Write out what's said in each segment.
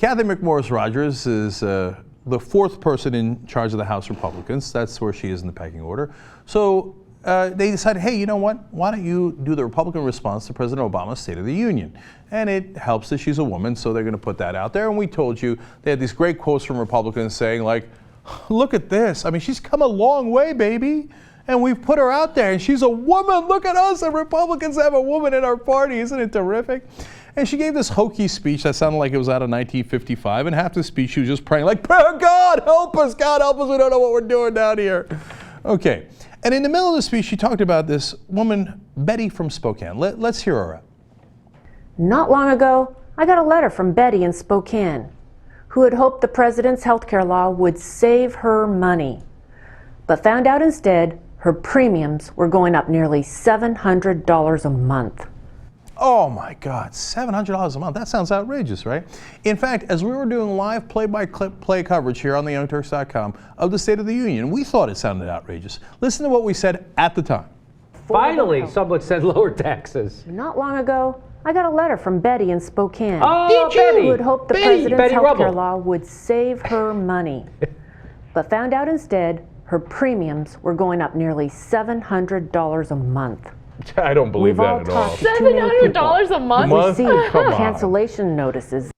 Cathy McMorris Rodgers is the fourth person in charge of the House Republicans. That's where she is in the pecking order. So they decided, hey, you know what? Why don't you do the Republican response to President Obama's State of the Union? And it helps that she's a woman, so they're going to put that out there. And we told you they had these great quotes from Republicans saying, like, look at this. I mean, she's come a long way, baby. And we've put her out there, and she's a woman. Look at us, and Republicans have a woman in our party. Isn't it terrific? And she gave this hokey speech that sounded like it was out of 1955. And half the speech, she was just praying, like, God, help us, God, help us. We don't know what we're doing down here. Okay. And in the middle of the speech, she talked about this woman, Bette from Spokane. Let's hear her out. Not long ago, I got a letter from Bette in Spokane, who had hoped the president's health care law would save her money, but found out instead her premiums were going up nearly $700 a month. Oh my God, $700 a month. That sounds outrageous, right? In fact, as we were doing live play-by-play coverage here on the YoungTurks.com of the State of the Union, we thought it sounded outrageous. Listen to what we said at the time. Finally, someone said lower taxes. Not long ago, I got a letter from Bette in Spokane. Oh, Did you? Bette. Who had hoped the president's health care law would save her money, but found out instead her premiums were going up nearly $700 a month. I don't believe that at all. $700 a month? Received cancellation notices.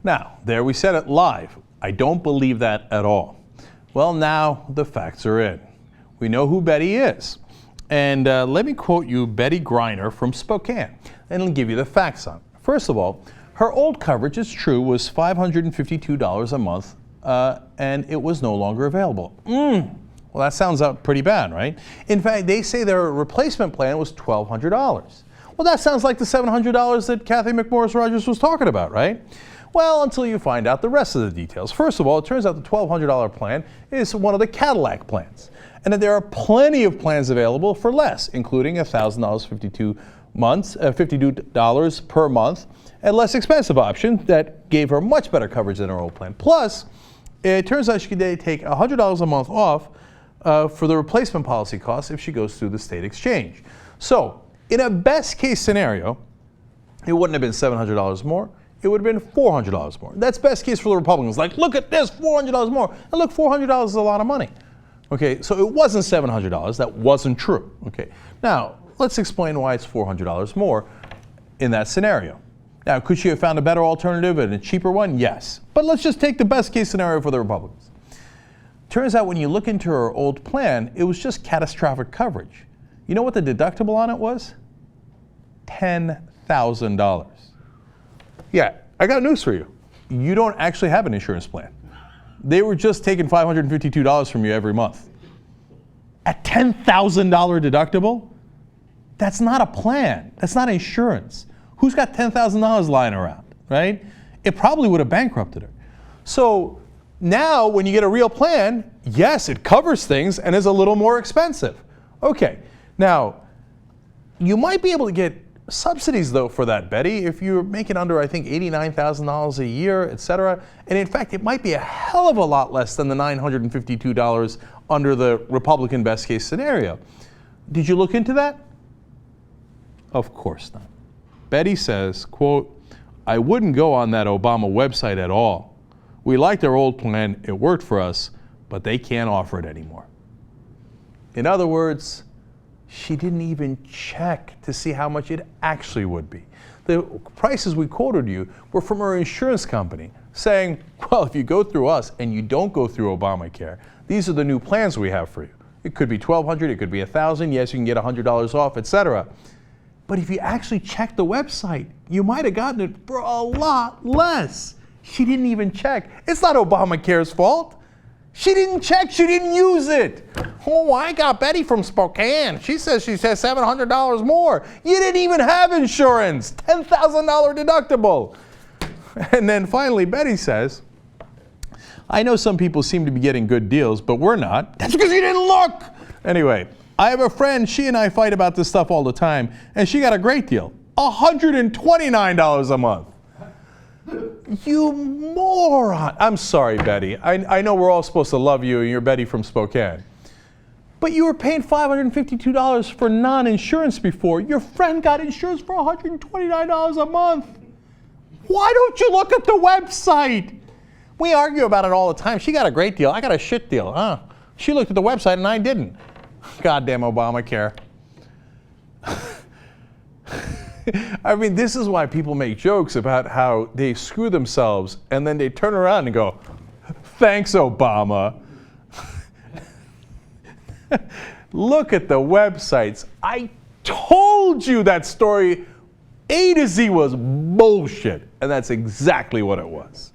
Now, there we said it live. I don't believe that at all. Well, now the facts are in. We know who Bette is. And let me quote you Betty Griner from Spokane, and I'll give you the facts on it. First of all, her old coverage, it's true, was $552 a month, and it was no longer available. Well, that sounds pretty bad, right? In fact, they say their replacement plan was $1,200. Well, that sounds like the $700 that Cathy McMorris Rodgers was talking about, right? Well, until you find out the rest of the details. First of all, it turns out the $1,200 plan is one of the Cadillac plans, and that there are plenty of plans available for less, including $1,000 $52 per month, and less expensive option that gave her much better coverage than her old plan. Plus, it turns out she could take $100 a month off for the replacement policy costs if she goes through the state exchange. So, in a best case scenario, it wouldn't have been $700 more, it would have been $400 more. That's best case for the Republicans. Like, look at this, $400 more. And look, $400 is a lot of money. Okay, so it wasn't $700, that wasn't true. Okay, now, let's explain why it's $400 more in that scenario. Now, could she have found a better alternative and a cheaper one? Yes. But let's just take the best case scenario for the Republicans. Turns out when you look into her old plan, it was just catastrophic coverage. You know what the deductible on it was? $10,000. Yeah, I got news for you. You don't actually have an insurance plan. They were just taking $552 from you every month. A $10,000 deductible? That's not a plan. That's not insurance. Who's got $10,000 lying around, right? It probably would have bankrupted her. So now when you get a real plan, yes, it covers things and is a little more expensive. Okay, now you might be able to get subsidies though for that, Bette, if you're making under, I think, $89,000 a year, etc. And in fact, it might be a hell of a lot less than the $952 under the Republican best case scenario. Did you look into that? Of course not. Bette says, quote, I wouldn't go on that Obama website at all. We liked our old plan, it worked for us, but they can't offer it anymore. In other words, she didn't even check to see how much it actually would be. The prices we quoted you were from her insurance company saying, well, if you go through us and you don't go through Obamacare, these are the new plans we have for you. It could be $1,200, it could be $1,000, yes, you can get $100 off, etc. But if you actually check the website, you might have gotten it for a lot less. She didn't even check. It's not Obamacare's fault. She didn't check, she didn't use it. Oh, I got Bette from Spokane. She says $700 more. You didn't even have insurance. $10,000 deductible. And then finally, Bette says, I know some people seem to be getting good deals, but we're not. That's because you didn't look. Anyway, I have a friend, she and I fight about this stuff all the time, and she got a great deal. $129 a month. You moron. I'm sorry, Bette. I know we're all supposed to love you and you're Bette from Spokane. But you were paying $552 for non-insurance before. Your friend got insurance for $129 a month. Why don't you look at the website? We argue about it all the time. She got a great deal. I got a shit deal. She looked at the website and I didn't. Goddamn Obamacare. I mean, this is why people make jokes about how they screw themselves and then they turn around and go, thanks, Obama. Look at the websites. I told you that story A to Z was bullshit. And that's exactly what it was.